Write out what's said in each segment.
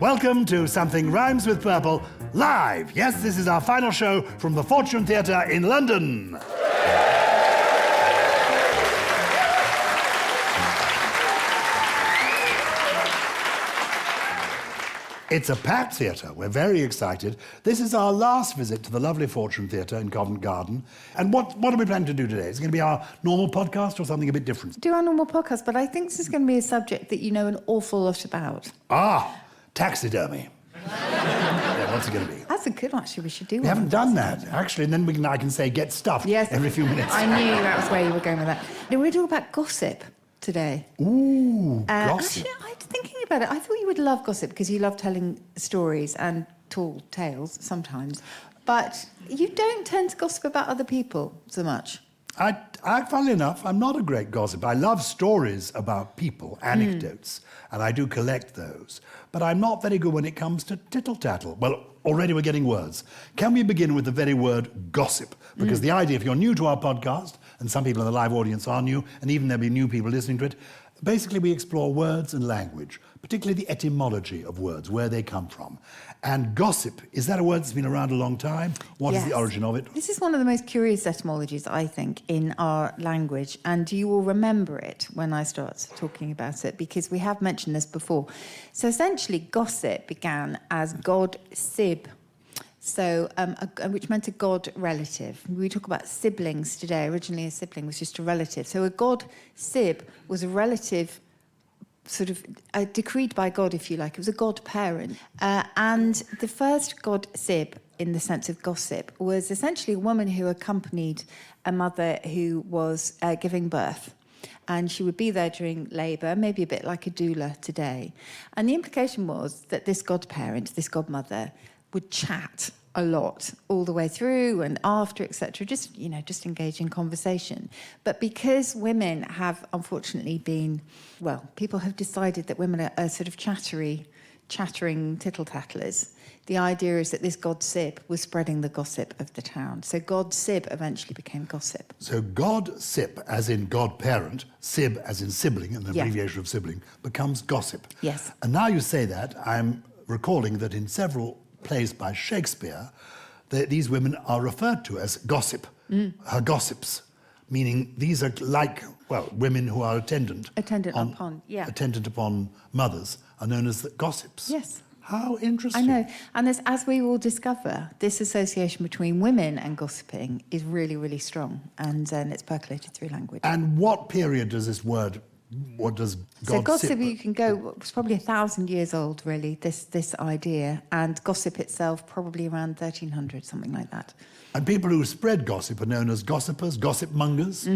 Welcome to Something Rhymes with Purple, live. Yes, this is our final show from the Fortune Theatre in London. It's a packed theatre. We're very excited. This is our last visit to the lovely Fortune Theatre in Covent Garden. And what are we planning to do today? Is it going to be our normal podcast or something a bit different? Do our normal podcast, but I think this is going to be a subject that you know an awful lot about. Taxidermy. Yeah, what's it going to be? That's a good one, actually. We should do one. We haven't done that, actually, and then I can say get stuffed every few minutes. I knew that was where you were going with that. No, we're talking about gossip today. Ooh, gossip. Actually, I was thinking about it. I thought you would love gossip because you love telling stories and tall tales sometimes. But you don't tend to gossip about other people so much. Funnily enough, I'm not a great gossip. I love stories about people, anecdotes, and I do collect those. But I'm not very good when it comes to tittle-tattle. Well, already we're getting words. Can we begin with the very word gossip? Because the idea, if you're new to our podcast, and some people in the live audience are new, and even there'll be new people listening to it, basically we explore words and language, particularly the etymology of words, where they come from. And gossip, is that a word that's been around a long time? What is the origin of it? This is one of the most curious etymologies, I think, in our language, and you will remember it when I start talking about it, because we have mentioned this before. So essentially, gossip began as God Sib, so which meant a god relative. We talk about siblings today. Originally, a sibling was just a relative. So a god Sib was a relative, sort of decreed by God, if you like. It was a godparent. And the first god Sib, in the sense of gossip, was essentially a woman who accompanied a mother who was giving birth. And she would be there during labour, maybe a bit like a doula today. And the implication was that this godparent, this godmother, would chat a lot all the way through and after, etc. Just engage in conversation. But because women have unfortunately been, people have decided that women are sort of chattering tittle-tattlers. The idea is that this god Sib was spreading the gossip of the town. So god Sib eventually became gossip. So god Sib, as in godparent, Sib as in sibling, an abbreviation of sibling, becomes gossip. Yes. And now you say that, I'm recalling that in several plays by Shakespeare, these women are referred to as gossip, her gossips, meaning these are like, women who are attendant upon mothers are known as the gossips. Yes. How interesting. I know. And as we will discover, this association between women and gossiping is really, really strong, and it's percolated through language. And what period does this word, what does God So gossip, sip? you can go, it's probably 1,000 years old, really, this idea, and gossip itself probably around 1300, something like that. And people who spread gossip are known as gossipers, gossip mongers.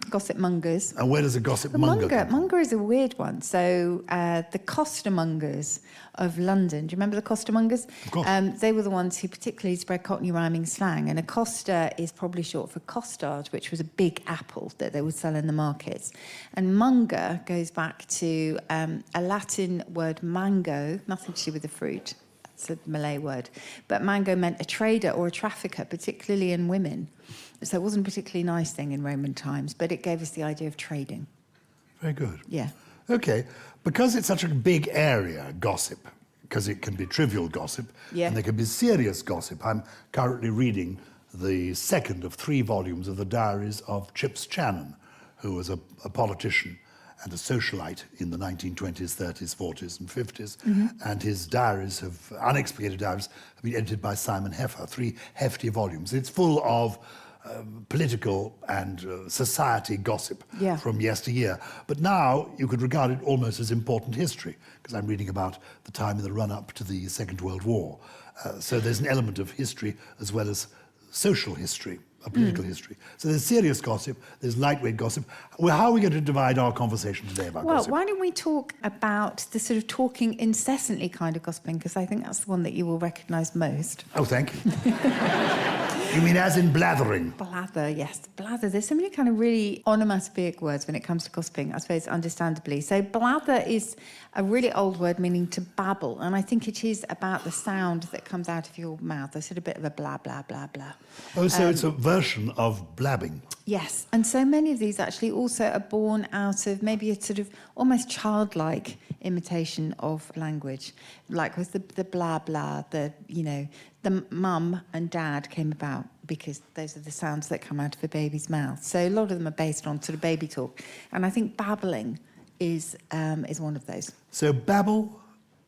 Gossip mongers. And where does a gossip monger come from? Monger is a weird one. So the costermongers of London, do you remember the costermongers? Of course. They were the ones who particularly spread Cockney rhyming slang. And a coster is probably short for costard, which was a big apple that they would sell in the markets. And monger goes back to a Latin word mango, nothing to do with the fruit. It's a Malay word. But mango meant a trader or a trafficker, particularly in women. So it wasn't a particularly nice thing in Roman times, but it gave us the idea of trading. Very good. Yeah. Okay. Because it's such a big area, gossip, because it can be trivial gossip, and there can be serious gossip. I'm currently reading the second of 3 volumes of the diaries of Chips Channon, who was a politician and a socialite in the 1920s, 30s, 40s and 50s. And his diaries, unexplicated diaries, have been edited by Simon Heffer, 3 hefty volumes. It's full of political and society gossip from yesteryear. But now you could regard it almost as important history, because I'm reading about the time in the run-up to the Second World War. So there's an element of history as well as social history, political history. So there's serious gossip, there's lightweight gossip. Well, how are we going to divide our conversation today about gossip? Well, why don't we talk about the sort of talking incessantly kind of gossiping, because I think that's the one that you will recognise most. Oh, thank you. You mean as in blathering? Blather, yes, blather. There's so many kind of really onomatopoeic words when it comes to gossiping, I suppose, understandably. So blather is a really old word meaning to babble, and I think it is about the sound that comes out of your mouth. It's sort of a bit of a blah, blah, blah, blah. Oh, so it's a version of blabbing. Yes, and so many of these actually also are born out of maybe a sort of almost childlike imitation of language, like with the blah blah, the mum and dad came about because those are the sounds that come out of a baby's mouth. So a lot of them are based on sort of baby talk, and I think babbling is one of those. So babble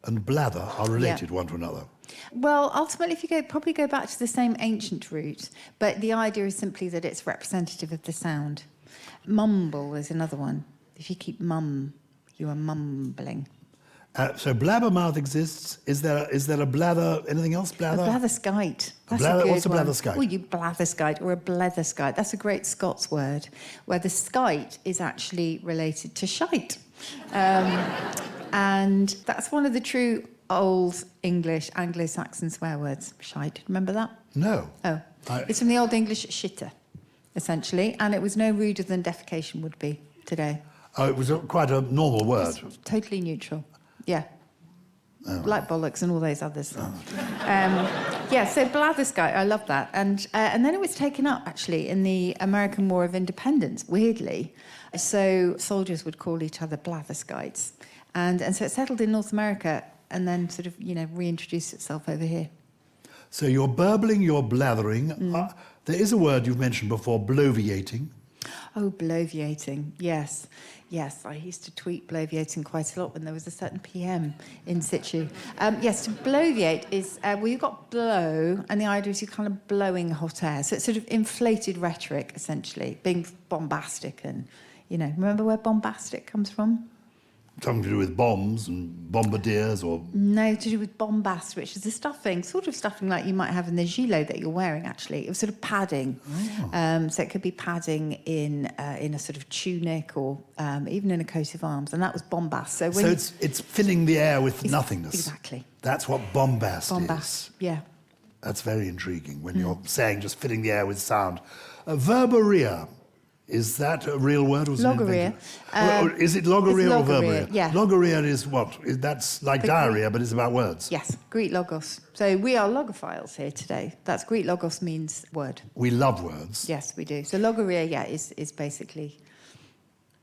and blather are related one to another. Well, ultimately, if you probably go back to the same ancient root, but the idea is simply that it's representative of the sound. Mumble is another one. If you keep mum, you are mumbling. So blabbermouth exists. Is there a blather? Anything else? Blather? A blatherskite. That's Blather, a good what's a one. blatherskite? Well, you blatherskite or a bletherskite. That's a great Scots word, where the skite is actually related to shite. And that's one of the true Old English Anglo-Saxon swear words. Shite. Remember that? No. Oh. It's from the Old English shitter, essentially, and it was no ruder than defecation would be today. Oh, it was quite a normal word. It's totally neutral. Yeah. Oh. Like bollocks and all those others. So blatherskite, I love that. And then it was taken up, actually, in the American War of Independence, weirdly. So soldiers would call each other blatherskites. And so it settled in North America and then sort of, reintroduced itself over here. So you're burbling, you're blathering. There is a word you've mentioned before, bloviating. Oh, bloviating, yes. Yes, I used to tweet bloviating quite a lot when there was a certain PM in situ. Yes, to bloviate is, you've got blow, and the idea is you're kind of blowing hot air. So it's sort of inflated rhetoric, essentially, being bombastic and, remember where bombastic comes from? Something to do with bombs and bombardiers or... No, to do with bombast, which is the stuffing, sort of stuffing like you might have in the gilet that you're wearing, actually. It was sort of padding. Oh. So it could be padding in a sort of tunic or even in a coat of arms, and that was bombast. So it's filling the air with nothingness. Exactly. That's what bombast is. Yeah. That's very intriguing when you're saying just filling the air with sound. Verberia. Is that a real word? Logoria. Is it logoria or verberia? Yeah. Logoria is what? That's like diarrhea, but it's about words. Yes, Greek logos. So we are logophiles here today. That's Greek logos means word. We love words. Yes, we do. So logoria, is basically...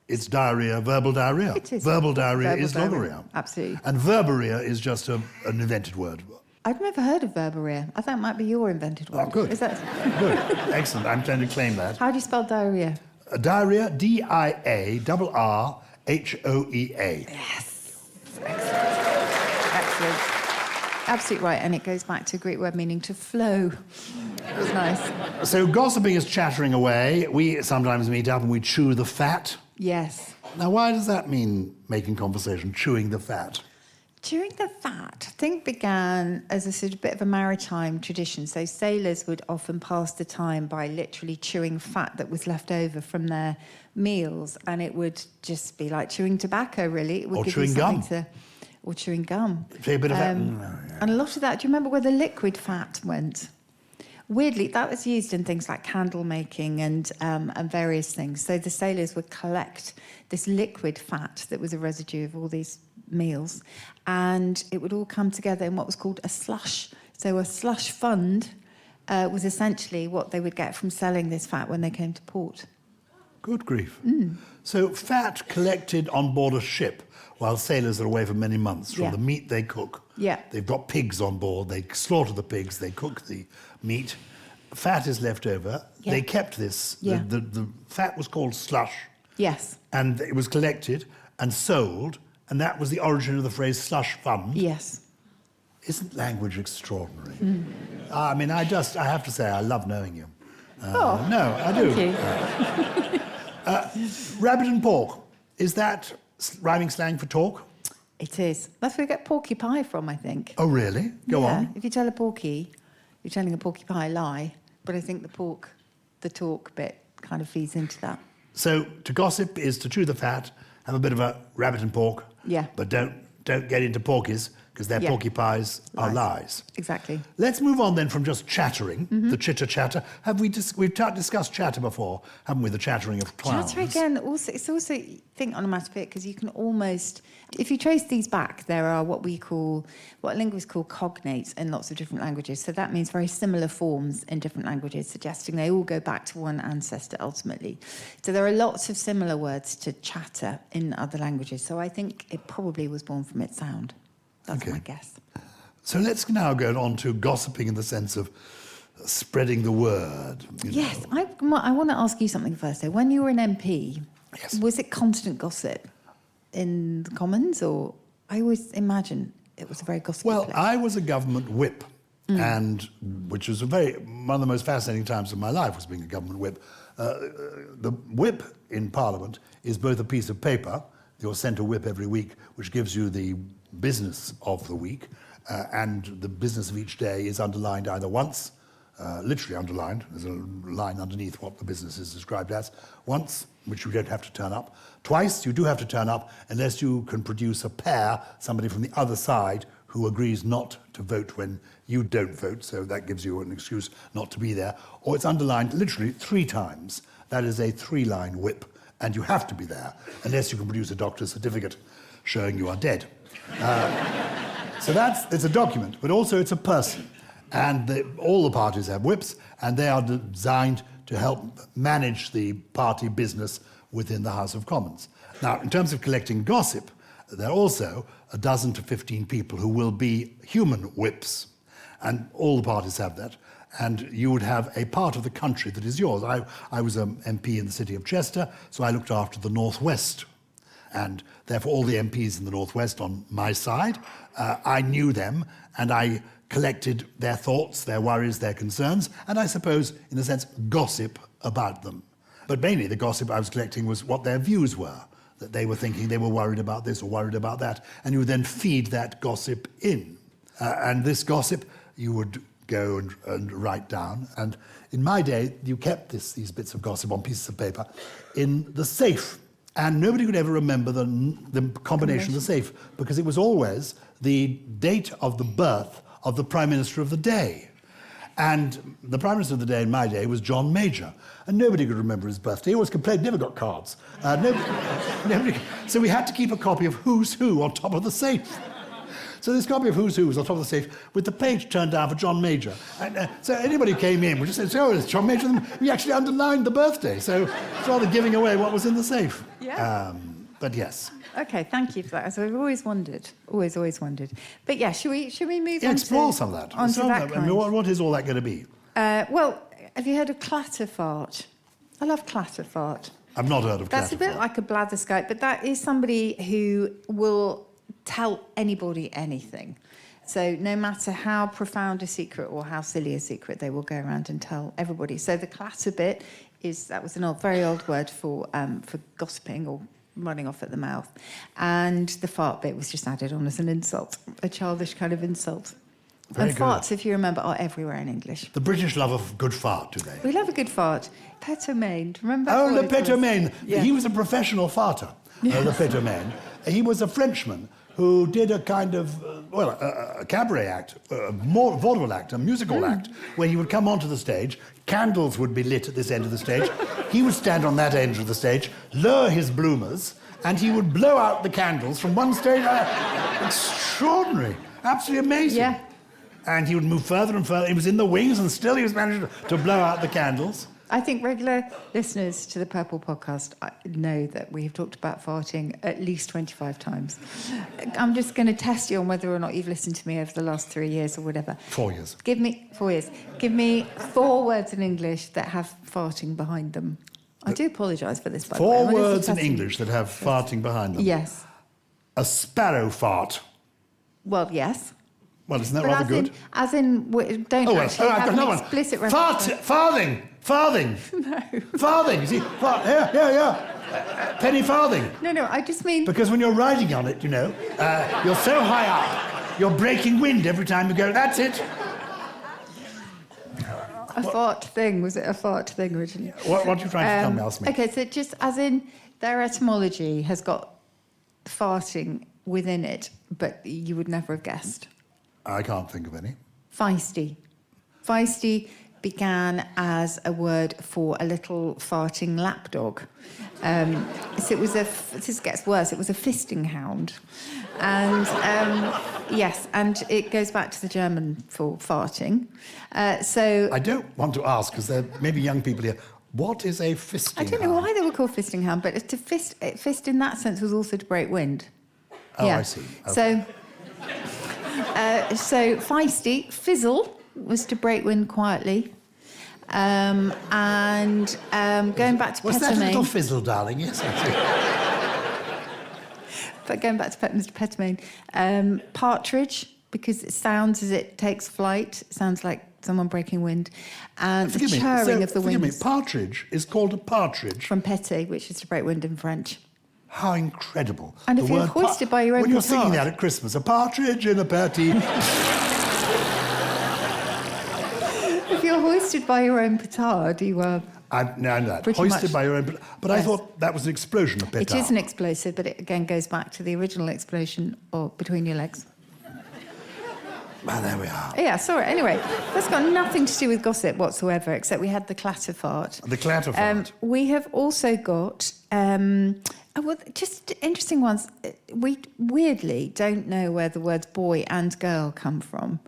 It's diarrhea, verbal diarrhea. It is. Verbal diarrhea is logoria. Absolutely. And verberia is just an invented word. I've never heard of verberia. I thought it might be your invented word. Oh, good. Is that... Good. Excellent. I'm trying to claim that. How do you spell diarrhea? Diarrhea, D-I-A-R-R-H-O-E-A. Yes. Excellent. Absolutely right. And it goes back to a Greek word meaning to flow. It was nice. So gossiping is chattering away. We sometimes meet up and we chew the fat. Yes. Now, why does that mean making conversation, chewing the fat? Chewing the fat, I think, began as a sort of bit of a maritime tradition. So sailors would often pass the time by literally chewing fat that was left over from their meals, and it would just be like chewing tobacco, really. It would or give chewing you gum. Or chewing gum. A bit of that. And a lot of that, do you remember where the liquid fat went? Weirdly, that was used in things like candle making and various things. So the sailors would collect this liquid fat that was a residue of all these meals, and it would all come together in what was called a slush. So a slush fund was essentially what they would get from selling this fat when they came to port. Good grief. So fat collected on board a ship while sailors are away for many months from the meat they cook. Yeah. They've got pigs on board, they slaughter the pigs, they cook the meat. Fat is left over. Yeah. They kept this. Yeah. The fat was called slush. Yes. And it was collected and sold, and that was the origin of the phrase slush fund. Yes. Isn't language extraordinary? I mean, I have to say, I love knowing you. No, I do. Thank you. Rabbit and pork, is that rhyming slang for talk? It is. That's where we get porky pie from, I think. Oh, really? Go on. If you tell a porky, you're telling a porky pie lie, but I think the talk bit kind of feeds into that. So to gossip is to chew the fat, have a bit of a rabbit and pork. Yeah. But don't get into porkies, because their porcupines are lies. Exactly. Let's move on then from just chattering, the chitter-chatter. We've discussed chatter before, haven't we, the chattering of clowns? Chatter again, also, it's also, think onomatopoeic, because you can almost, if you trace these back, there are what linguists call cognates in lots of different languages. So that means very similar forms in different languages, suggesting they all go back to one ancestor ultimately. So there are lots of similar words to chatter in other languages. So I think it probably was born from its sound. That's my guess. So let's now go on to gossiping in the sense of spreading the word. Yes, I want to ask you something first. So when you were an MP, was it constant gossip in the Commons, or I always imagine it was a very gossipy place? I was a government whip, and which was one of the most fascinating times of my life was being a government whip. The whip in Parliament is both a piece of paper, you're sent a whip every week, which gives you the business of the week, and the business of each day is underlined either once, literally underlined, there's a line underneath what the business is described as, once, which you don't have to turn up, twice, you do have to turn up, unless you can produce a pair, somebody from the other side who agrees not to vote when you don't vote, so that gives you an excuse not to be there, or it's underlined literally 3 times. That is a 3-line whip, and you have to be there, unless you can produce a doctor's certificate showing you are dead. So it's a document, but also it's a person. And all the parties have whips, and they are designed to help manage the party business within the House of Commons. Now, in terms of collecting gossip, there are also a dozen to 15 people who will be human whips, and all the parties have that. And you would have a part of the country that is yours. I was an MP in the city of Chester, so I looked after the Northwest. And therefore, all the MPs in the Northwest on my side, I knew them, and I collected their thoughts, their worries, their concerns, and I suppose, in a sense, gossip about them. But mainly the gossip I was collecting was what their views were, that they were thinking they were worried about this or worried about that, and you would then feed that gossip in. And this gossip you would go and write down, and in my day, you kept these bits of gossip on pieces of paper in the safe. And nobody could ever remember the combination of the safe, because it was always the date of the birth of the Prime Minister of the day. And the Prime Minister of the day in my day was John Major, and nobody could remember his birthday. He always complained, never got cards. So we had to keep a copy of Who's Who on top of the safe. So this copy of Who's Who was on top of the safe with the page turned down for John Major. And so anybody who came in would just say, oh, it's John Major. We actually underlined the birthday. So it's rather giving away what was in the safe. Yeah. But yes. Okay, thank you for that. So I've always wondered. But yeah, should we move on explore some of that. Onto that kind? I mean, what is all that going to be? Well, have you heard of Clatterfart? I love Clatterfart. I've not heard of Clatterfart. That's a bit like a blatherskite, but that is somebody who will tell anybody anything. So no matter how profound a secret or how silly a secret, they will go around and tell everybody. So the clatter bit that was an very old word for gossiping or running off at the mouth. And the fart bit was just added on as an insult, a childish kind of insult. Very and good. Farts, if you remember, are everywhere in English. The British love a good fart, do they? We love a good fart. Petomane, remember? Oh, Le Petomane. Yeah. He was a professional farter, Le Petomane. He was a Frenchman who did a kind of, a cabaret act, a vaudeville act, a musical act, where he would come onto the stage, candles would be lit at this end of the stage, he would stand on that end of the stage, lower his bloomers, and he would blow out the candles from one stage. Extraordinary, absolutely amazing. Yeah. And he would move further and further. He was in the wings, and still he was managing to blow out the candles. I think regular listeners to the Purple podcast know that we have talked about farting at least 25 times. I'm just going to test you on whether or not you've listened to me over the last 3 years or whatever. 4 years. 4 years. Give me 4 words in English that have farting behind them. I do apologise for this, by the way. 4 words in English that have farting behind them. Yes. A sparrow fart. Well, yes. Well, isn't that rather good? Don't actually have an explicit reference. Farthing. No. Farthing. You see, penny farthing. No, I just mean... Because when you're riding on it, you're so high up, you're breaking wind every time you go, that's it. Fart thing. Was it a fart thing originally? What are you trying to tell me? Ask me. Okay, so just as in their etymology has got farting within it, but you would never have guessed. I can't think of any. Feisty. Feisty began as a word for a little farting lapdog. So it was this gets worse, it was a fisting hound. And yes, and it goes back to the German for farting. So I don't want to ask, because there may be young people here, what is a fisting I don't know hound? why they were called fisting hound, but to fist in that sense was also to break wind. Oh, I see. Okay. So feisty, fizzle was to break wind quietly. Going back to Was that a Petermain. little fizzle, darling? Yes, I see. But going back to Mr. Petermain, partridge, because it sounds as it takes flight, it sounds like someone breaking wind. And the churring of the Forgive me, wings. partridge is called a partridge. From péter, which is to break wind in French. How incredible. And The if you're word hoisted by your own When you're petard. singing that at Christmas, a partridge in a petty... If you're hoisted by your own petard, you are... I know that. Pretty Hoisted much. by your own... But I Yes. thought that was an explosion of petard. It is an explosive, but it again goes back to the original explosion or between your legs. Well, there we are. Yeah, sorry. Anyway, that's got nothing to do with gossip whatsoever, except we had the Clatterfart. The Clatterfart. We have also got just interesting ones. We weirdly don't know where the words boy and girl come from,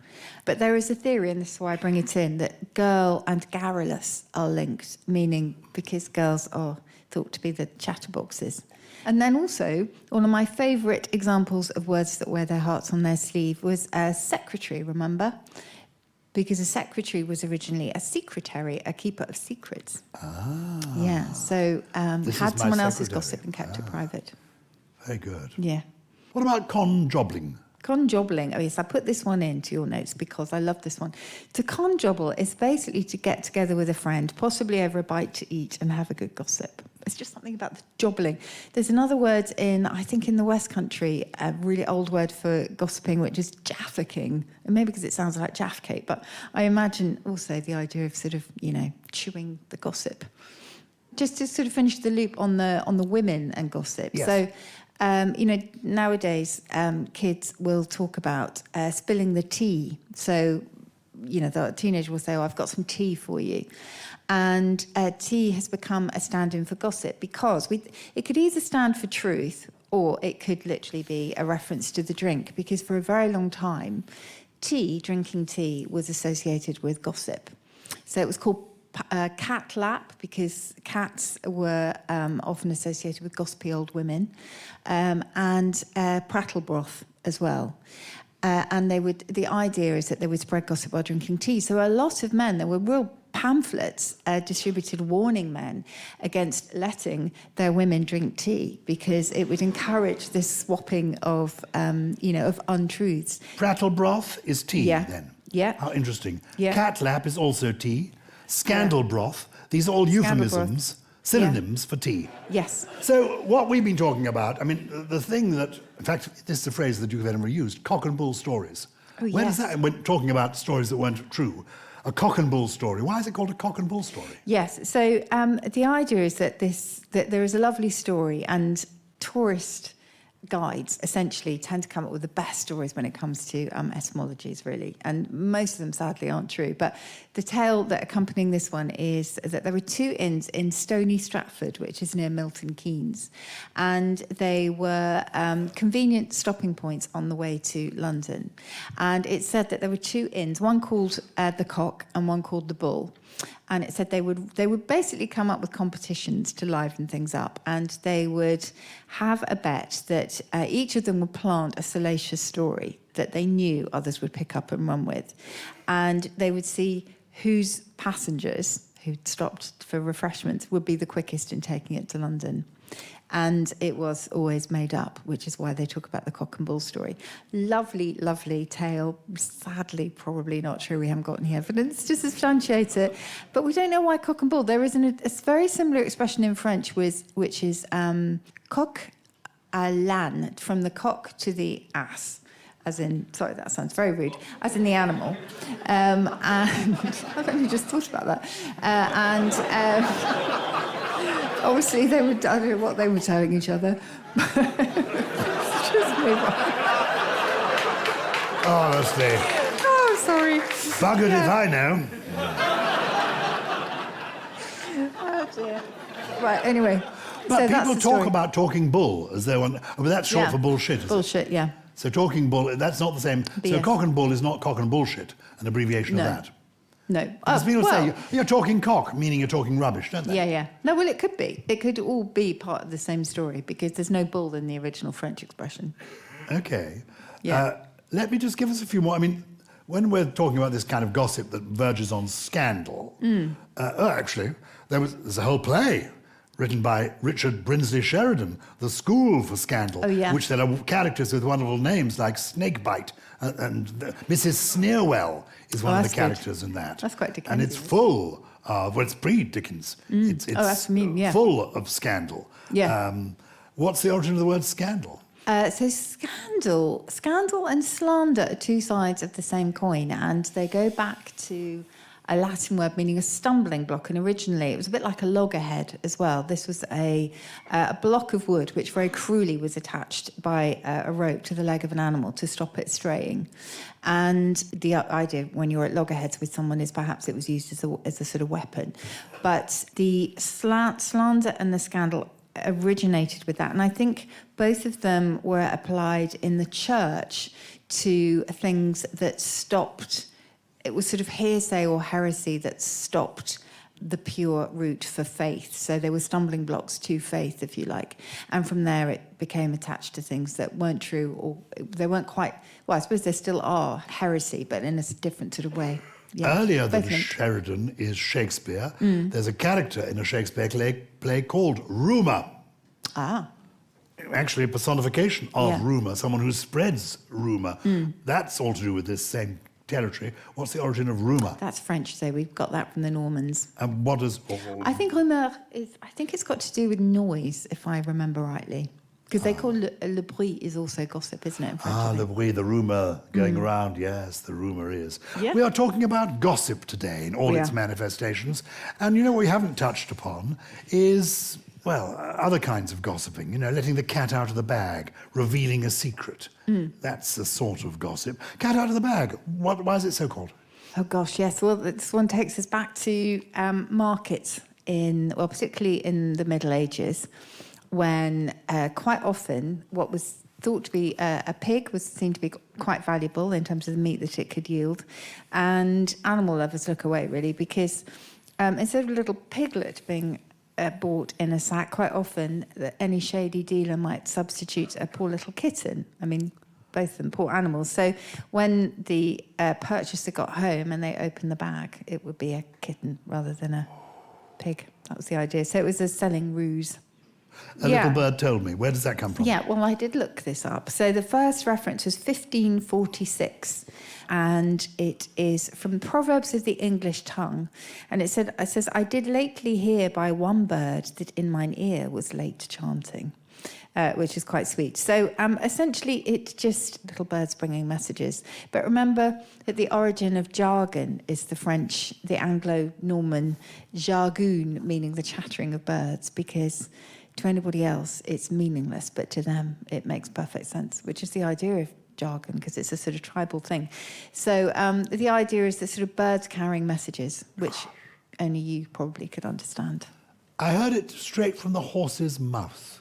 but there is a theory, and this is why I bring it in, that girl and garrulous are linked, meaning because girls are thought to be the chatterboxes. And then also, one of my favourite examples of words that wear their hearts on their sleeve was a secretary, remember? Because a secretary was originally a secretary, a keeper of secrets. Ah. Yeah, so This had is my someone else's secretary. gossip and kept it private. Very good. Yeah. What about conjobbling? Conjobbling. Oh, yes, I put this one into your notes because I love this one. To conjobble is basically to get together with a friend, possibly over a bite to eat and have a good gossip. It's just something about the jobbling. There's another word I think in the West Country, a really old word for gossiping, which is jaffacking. And maybe because it sounds like jaff cake, but I imagine also the idea of sort of, chewing the gossip. Just to sort of finish the loop on the women and gossip. Yes. So, nowadays, kids will talk about spilling the tea. So, the teenager will say, "Oh, I've got some tea for you." And tea has become a stand-in for gossip because it could either stand for truth or it could literally be a reference to the drink, because for a very long time, drinking tea was associated with gossip. So it was called cat lap because cats were often associated with gossipy old women, and prattle broth as well. And the idea is that they would spread gossip while drinking tea. So a lot of men, there were real pamphlets distributed warning men against letting their women drink tea because it would encourage this swapping of untruths. Prattle broth is tea, Yeah. then? Yeah. How interesting. Yeah. Cat lap is also tea. Scandal broth. These are all Scandal euphemisms, synonyms for tea. Yes. So what we've been talking about, the thing that, in fact, this is a phrase the Duke of Edinburgh used, cock and bull stories. Oh, Where does yes. that, when talking about stories that weren't true, a cock and bull story, why is it called a cock and bull story? Yes. So the idea is that there is a lovely story, and tourist guides essentially tend to come up with the best stories when it comes to etymologies, really. And most of them, sadly, aren't true. But the tale that accompanying this one is that there were two inns in Stony Stratford, which is near Milton Keynes. And they were convenient stopping points on the way to London. And it said that there were two inns, one called the Cock and one called the Bull. And it said they would basically come up with competitions to liven things up, and they would have a bet that each of them would plant a salacious story that they knew others would pick up and run with, and they would see whose passengers who'd stopped for refreshments would be the quickest in taking it to London. And it was always made up, which is why they talk about the cock and bull story. Lovely, lovely tale. Sadly, probably not true. We haven't got any evidence to substantiate it. But we don't know why cock and bull. There is a very similar expression in French, which is coq à l'âne, from the cock to the ass. As in, sorry, that sounds very rude, as in the animal. And I've only just thought about that. Obviously, I don't know what they were telling each other. Just move on. Honestly. Oh, sorry. Buggered if I know. Oh, dear. Right, anyway. But so people that's talk about talking bull as though... But that's short for bullshit, is bullshit, yeah. So talking bull, that's not the same. BS. So cock and bull is not cock and bullshit, an abbreviation of that. No. Because people say, you're talking cock, meaning you're talking rubbish, don't they? Yeah. No, well, it could be. It could all be part of the same story because there's no bull in the original French expression. Okay. Yeah. Let me just give us a few more. I mean, when we're talking about this kind of gossip that verges on scandal, actually, there's a whole play written by Richard Brinsley Sheridan, The School for Scandal, which there are characters with wonderful names like Snakebite and Mrs. Sneerwell is one of the characters in that. That's quite Dickens. And it's full of, it's pre-Dickens. It's that's mean, yeah. full of scandal. Yeah. What's the origin of the word scandal? So scandal and slander are two sides of the same coin, and they go back to a Latin word meaning a stumbling block, and originally it was a bit like a loggerhead as well. This was a block of wood which very cruelly was attached by a rope to the leg of an animal to stop it straying. And the idea when you're at loggerheads with someone is perhaps it was used as a sort of weapon. But the slander and the scandal originated with that, and I think both of them were applied in the church to things that stopped. It was sort of hearsay or heresy that stopped the pure route for faith. So there were stumbling blocks to faith, if you like. And from there it became attached to things that weren't true, or they weren't quite, well, I suppose there still are heresy, but in a different sort of way. Yeah, earlier than Sheridan is Shakespeare. There's a character in a Shakespeare play called Rumour. Ah. Actually a personification of rumour, someone who spreads rumour. That's all to do with this same territory. What's the origin of rumour? That's French, so we've got that from the Normans. And what is... I think rumour is... I think it's got to do with noise, if I remember rightly. Because they call le bruit is also gossip, isn't it, in French? Le bruit, the rumour going around. Yes, the rumour is. Yeah. We are talking about gossip today in all its manifestations. And you know what we haven't touched upon is... well, other kinds of gossiping, you know, letting the cat out of the bag, revealing a secret. That's a sort of gossip. Cat out of the bag. Why is it so called? Oh, gosh, yes. Well, this one takes us back to markets particularly in the Middle Ages, when quite often what was thought to be a pig was seen to be quite valuable in terms of the meat that it could yield. And animal lovers look away, really, because instead of a little piglet being bought in a sack, quite often any shady dealer might substitute a poor little kitten. I mean, both of them poor animals. So when the purchaser got home and they opened the bag, it would be a kitten rather than a pig. That was the idea. So it was a selling ruse. A little bird told me. Where does that come from? Yeah, well, I did look this up. So the first reference was 1546, and it is from Proverbs of the English tongue. And it says, I did lately hear by one bird that in mine ear was late chanting, which is quite sweet. So essentially, it's just little birds bringing messages. But remember that the origin of jargon is the Anglo-Norman jargoon, meaning the chattering of birds, because... to anybody else, it's meaningless, but to them, it makes perfect sense, which is the idea of jargon, because it's a sort of tribal thing. So the idea is that sort of birds carrying messages, which only you probably could understand. I heard it straight from the horse's mouth.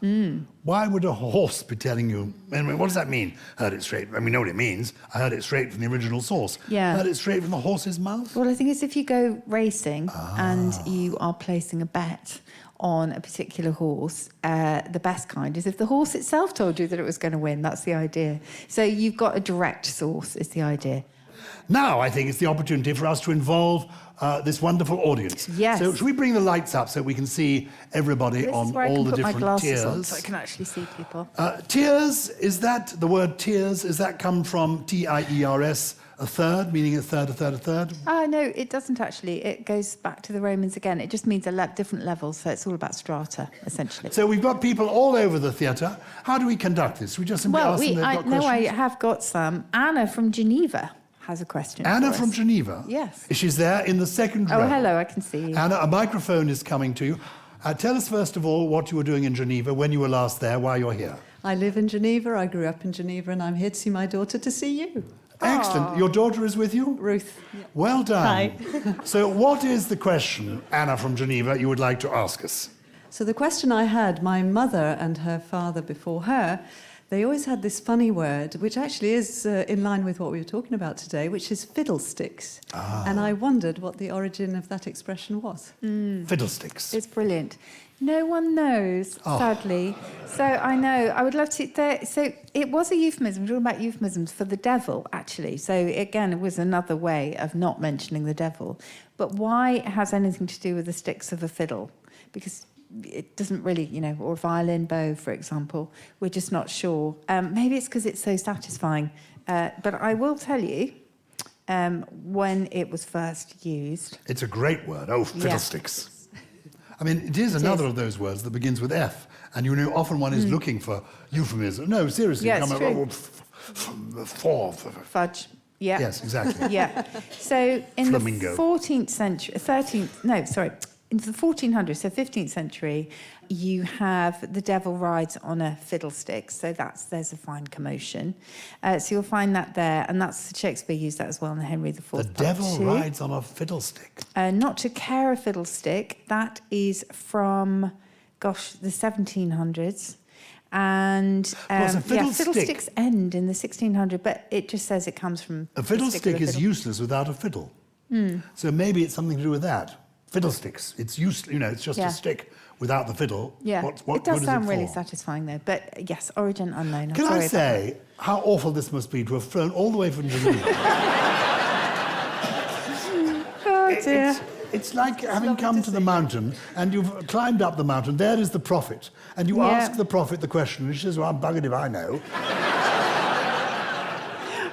Why would a horse be telling you? I mean, what does that mean? Heard it straight. I mean, we know what it means. I heard it straight from the original source. Yeah. Heard it straight from the horse's mouth? Well, I think it's if you go racing and you are placing a bet on a particular horse, the best kind is if the horse itself told you that it was going to win. That's the idea. So you've got a direct source, is the idea. Now I think it's the opportunity for us to involve this wonderful audience. Yes. So should we bring the lights up so we can see everybody on all the different tiers? On so I can actually see people. Tiers, is that the word tiers? Is that come from T-I-E-R-S? A third, meaning a third, a third, a third? No, it doesn't actually. It goes back to the Romans again. It just means different levels, so it's all about strata, essentially. So we've got people all over the theatre. How do we conduct this? We just simply ask them if they've got questions? I have got some. Anna from Geneva has a question. Anna from Geneva? Yes. She's there in the second row. Oh, hello, I can see you. Anna, a microphone is coming to you. Tell us, first of all, what you were doing in Geneva, when you were last there, why you're here. I live in Geneva, I grew up in Geneva, and I'm here to see my daughter, to see you. Excellent. Aww. Your daughter is with you? Ruth. Yeah. Well done. Hi. So what is the question, Anna from Geneva, you would like to ask us? So the question I had, my mother and her father before her, they always had this funny word, which actually is in line with what we were talking about today, which is fiddlesticks. And I wondered what the origin of that expression was. Fiddlesticks. It's brilliant. No one knows, sadly. So I know, I would love to... So it was a euphemism, we're talking about euphemisms for the devil, actually. So again, it was another way of not mentioning the devil. But why it has anything to do with the sticks of a fiddle? Because it doesn't really, or a violin bow, for example. We're just not sure. Maybe it's because it's so satisfying. But I will tell you, when it was first used... It's a great word. Oh, fiddlesticks. Yeah. I mean, it is another of those words that begins with F. And often one is looking for euphemism. No, seriously. Yeah, it's true. Fudge. Yeah. Yes, exactly. Yeah. So in Flamingo. the 14th century, in the 1400s, so 15th century, you have the devil rides on a fiddlestick. So there's a fine commotion. So you'll find that there, and that's Shakespeare used that as well in the Henry IV. The devil rides on a fiddlestick. Not to care a fiddlestick. That is from, the 1700s. And fiddlesticks end in the 1600s, but it just says it comes from... A fiddlestick is useless without a fiddle. So maybe it's something to do with that. Fiddlesticks, it's useless, it's just a stick without the fiddle. Yeah, What it does good sound is it really for? satisfying though, but yes, origin unknown. Can I say how awful this must be to have flown all the way from Geneva? Oh dear. It's like having come to the mountain and you've climbed up the mountain, there is the prophet, and you ask the prophet the question, and she says, well, I'm buggered if I know.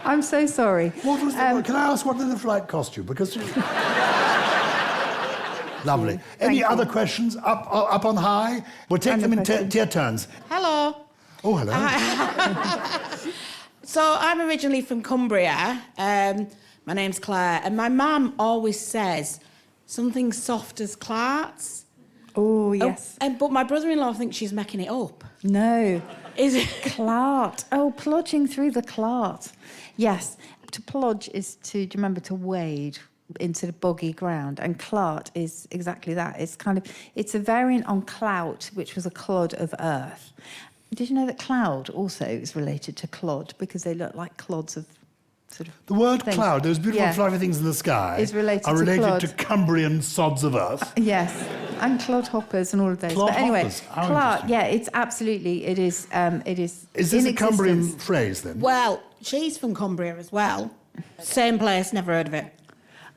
I'm so sorry. What was can I ask what did the flight cost you? Because... Lovely. Any other questions up on high? We'll take them in tier turns. Hello. Oh, hello. So I'm originally from Cumbria. My name's Claire, and my mum always says something soft as clarts. Oh, yes. But my brother-in-law thinks she's making it up. No. Is it? Clart. Oh, plodging through the clart. Yes. To plodge is do you remember, to wade into the boggy ground, and clart is exactly that. It's a variant on clout, which was a clod of earth. Did you know that cloud also is related to clod because they look like clods of sort of the word things. Cloud, those beautiful fluffy things in the sky, is related are related clod. to Cumbrian sods of earth. Yes, and clodhoppers and all of those. But anyway, clart, it is. Is this a Cumbrian phrase then? Well, she's from Cumbria as well. Same place, never heard of it.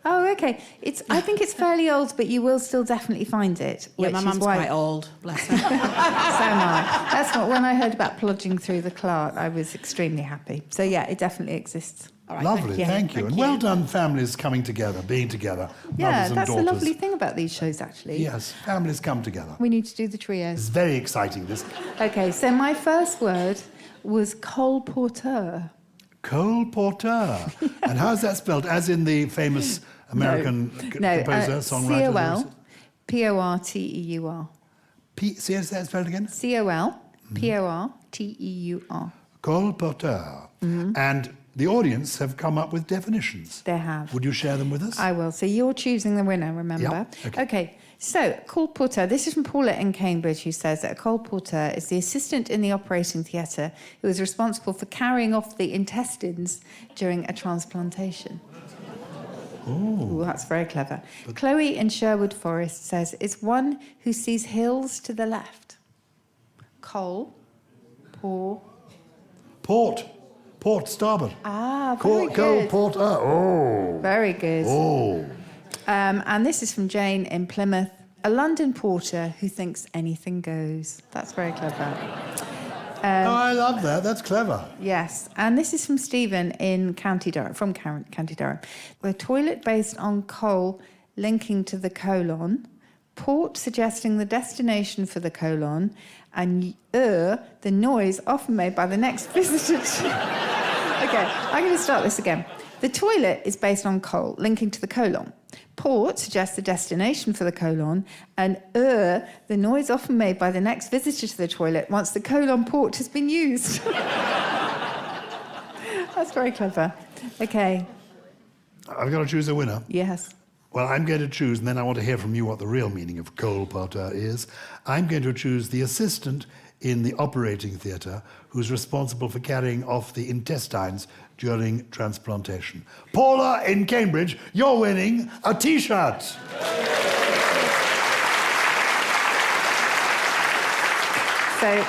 Oh, okay. I think it's fairly old, but you will still definitely find it. Yeah, my mum's quite old, bless her. So am I. That's what, when I heard about plodging through the clart, I was extremely happy. So yeah, it definitely exists. All right, Lovely, thank you. And well done, families coming together, being together, Yeah, mothers and that's daughters. the lovely thing about these shows, actually. Yes, families come together. We need to do the trios. It's very exciting, this. Okay, so my first word was colporteur. Colporteur. And how's that spelled? As in the famous American composer, songwriter? C-O-L-P-O-R-T-E-U-R. See that spelled again? C-O-L-P-O-R-T-E-U-R. Colporteur. And the audience have come up with definitions. They have. Would you share them with us? I will. So you're choosing the winner, remember? Yep. Okay. So, colporteur, this is from Paulette in Cambridge, who says that a colporteur is the assistant in the operating theatre who is responsible for carrying off the intestines during a transplantation. Ooh, that's very clever. Chloe in Sherwood Forest says it's one who sees hills to the left. Port, starboard. Ah, very good. Colporteur. Oh. Very good. Oh. And this is from Jane in Plymouth. A London porter who thinks anything goes. That's very clever. I love that. That's clever. Yes. And this is from Stephen in County Durham, from County Durham. A toilet based on coal linking to the colon, port suggesting the destination for the colon, and the noise often made by the next visitor. Okay, I'm going to start this again. The toilet is based on coal linking to the colon. Port suggests the destination for the colon, and the noise often made by the next visitor to the toilet once the colon port has been used. That's very clever. Okay. I've got to choose a winner. Yes. Well, I'm going to choose, and then I want to hear from you what the real meaning of colporteur is. I'm going to choose the assistant in the operating theatre who's responsible for carrying off the intestines during transplantation. Paula in Cambridge, you're winning a T-shirt. So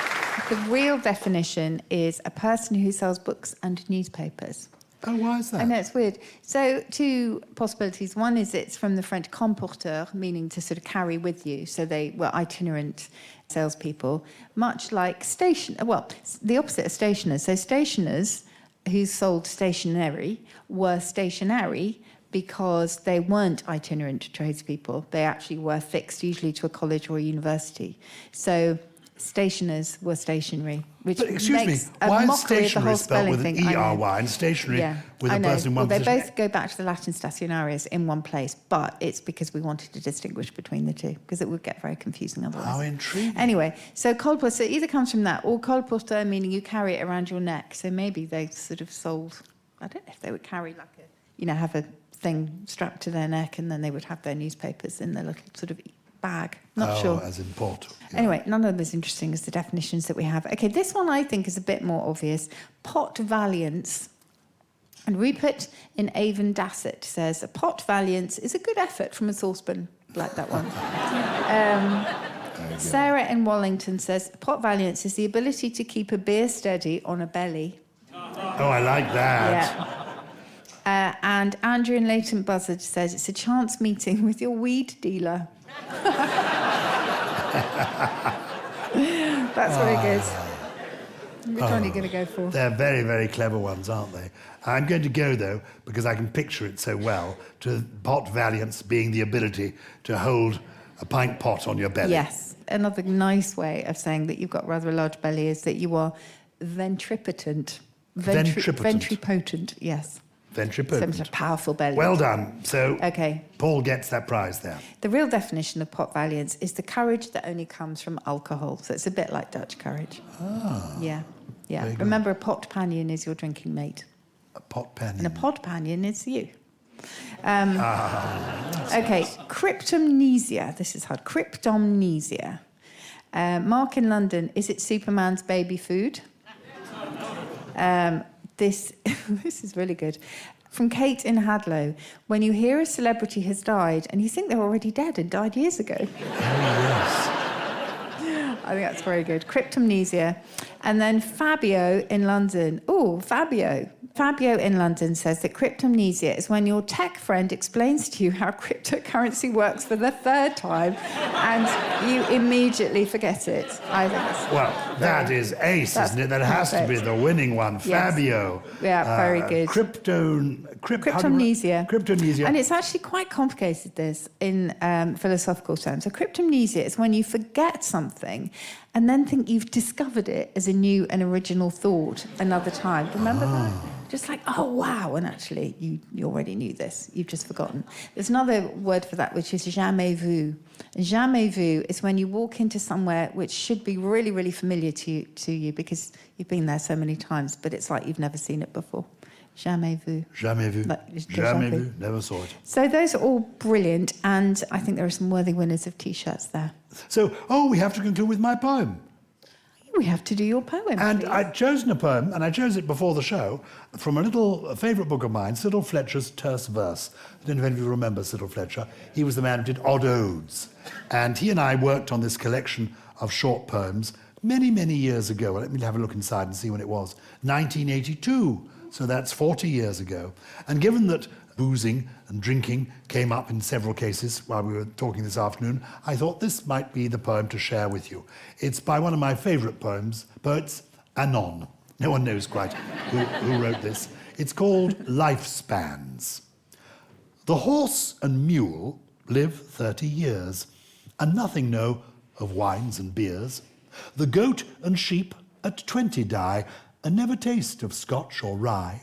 the real definition is a person who sells books and newspapers. Oh, why is that? I know, it's weird. So two possibilities. One is it's from the French comporteur, meaning to sort of carry with you. So they were itinerant salespeople, much like the opposite of stationers. So stationers who sold stationery were stationary because they weren't itinerant tradespeople. They actually were fixed, usually to a college or a university. So stationers were stationary, which But excuse me, makes a why is mockery of the stationary whole spelled spelling with thing. an I know. E-R-Y and stationary with I a know. person in one They position? both go back to the Latin stationarius in one place, but it's because we wanted to distinguish between the two, because it would get very confusing otherwise. How intriguing. Anyway, so colporteur, so it either comes from that, or colporteur, meaning you carry it around your neck. So maybe they sort of sold, I don't know if they would carry like have a thing strapped to their neck, and then they would have their newspapers in their little sort of bag. Not sure. As in port. Yeah. Anyway, none of them as interesting as the definitions that we have. Okay, this one I think is a bit more obvious. Pot valiance. And Rupert in Avon Dasset says, a pot valiance is a good effort from a saucepan. Like that one. Sarah in Wallington says, pot valiance is the ability to keep a beer steady on a belly. Oh, I like that. Yeah. And Andrew in Leighton Buzzard says, it's a chance meeting with your weed dealer. That's very good. Which one are you going to go for? They're very, very clever ones, aren't they? I'm going to go, though, because I can picture it so well, to pot valiance being the ability to hold a pint pot on your belly. Yes. Another nice way of saying that you've got rather a large belly is that you are ventripotent. Ventripotent, yes. Ventripotent. Some powerful belly. Well done. So Okay. Paul gets that prize there. The real definition of pot valiance is the courage that only comes from alcohol. So it's a bit like Dutch courage. Ah. Yeah. Yeah. Very good. Remember, a pot panion is your drinking mate. A pot pen. And a pod panion is you. Okay, cryptomnesia. This is hard. Cryptomnesia. Mark in London, is it Superman's baby food? This is really good. From Kate in Hadlow, when you hear a celebrity has died and you think they're already dead and died years ago. Oh, yes. I think that's very good. Cryptomnesia. And then Fabio in London. Oh, Fabio. Fabio in London says that cryptomnesia is when your tech friend explains to you how cryptocurrency works for the third time and you immediately forget it. I think it's Well, that is ace, isn't it? That has to be perfect. the winning one. Fabio. Yeah, very good. Cryptomnesia. Cryptomnesia. And it's actually quite complicated, this, in philosophical terms. So cryptomnesia is when you forget something and then think you've discovered it as a new and original thought another time. Remember that? Just like, oh, wow, and actually you already knew this. You've just forgotten. There's another word for that, which is jamais vu. Jamais vu is when you walk into somewhere which should be really, really familiar to you because you've been there so many times, but it's like you've never seen it before. Jamais vu. Jamais vu. Like, it's Jamais déjà vu. vu. Never saw it. So those are all brilliant, and I think there are some worthy winners of T-shirts there. So, we have to conclude with my poem. We have to do your poem, And please. I'd chosen a poem, and I chose it before the show, from a favourite book of mine, Cyril Fletcher's Terse Verse. I don't know if any of you remember Cyril Fletcher. He was the man who did Odd Odes. And he and I worked on this collection of short poems many, many years ago. Let me have a look inside and see when it was. 1982. So that's 40 years ago. And given that boozing and drinking came up in several cases while we were talking this afternoon, I thought this might be the poem to share with you. It's by one of my favourite poets, Anon. No one knows quite who wrote this. It's called Lifespans. The horse and mule live 30 years, and nothing know of wines and beers. The goat and sheep at 20 die, and never taste of Scotch or rye.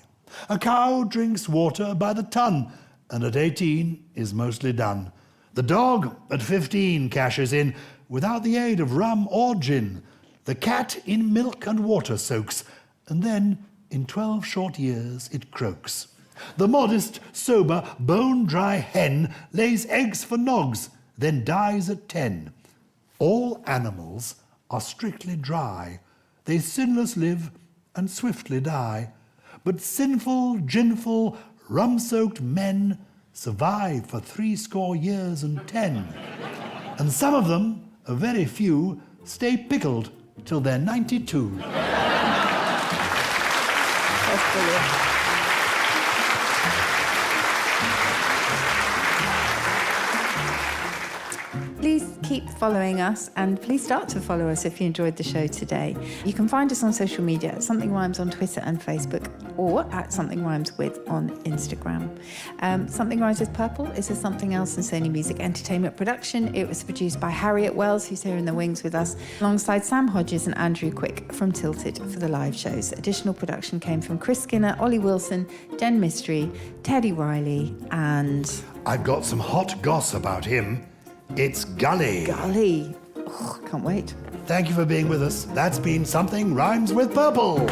A cow drinks water by the ton, and at 18 is mostly done. The dog at 15 cashes in without the aid of rum or gin. The cat in milk and water soaks, and then in 12 short years it croaks. The modest, sober, bone-dry hen lays eggs for nogs, then dies at 10. All animals are strictly dry. They sinless live and swiftly die. But sinful, ginful, rum-soaked men survive for 60 years and 10. And some of them, a very few, stay pickled till they're 92. That's brilliant. Please keep following us, and please start to follow us if you enjoyed the show today. You can find us on social media at Something Rhymes on Twitter and Facebook, or at Something Rhymes With on Instagram. Something Rhymes with Purple is a Something Else and Sony Music Entertainment production. It was produced by Harriet Wells, who's here in the wings with us, alongside Sam Hodges and Andrew Quick from Tilted for the live shows. Additional production came from Chris Skinner, Ollie Wilson, Jen Mystery, Teddy Riley, and... I've got some hot goss about him. It's Gully. Golly. Oh, can't wait. Thank you for being with us. That's been Something Rhymes with Purple.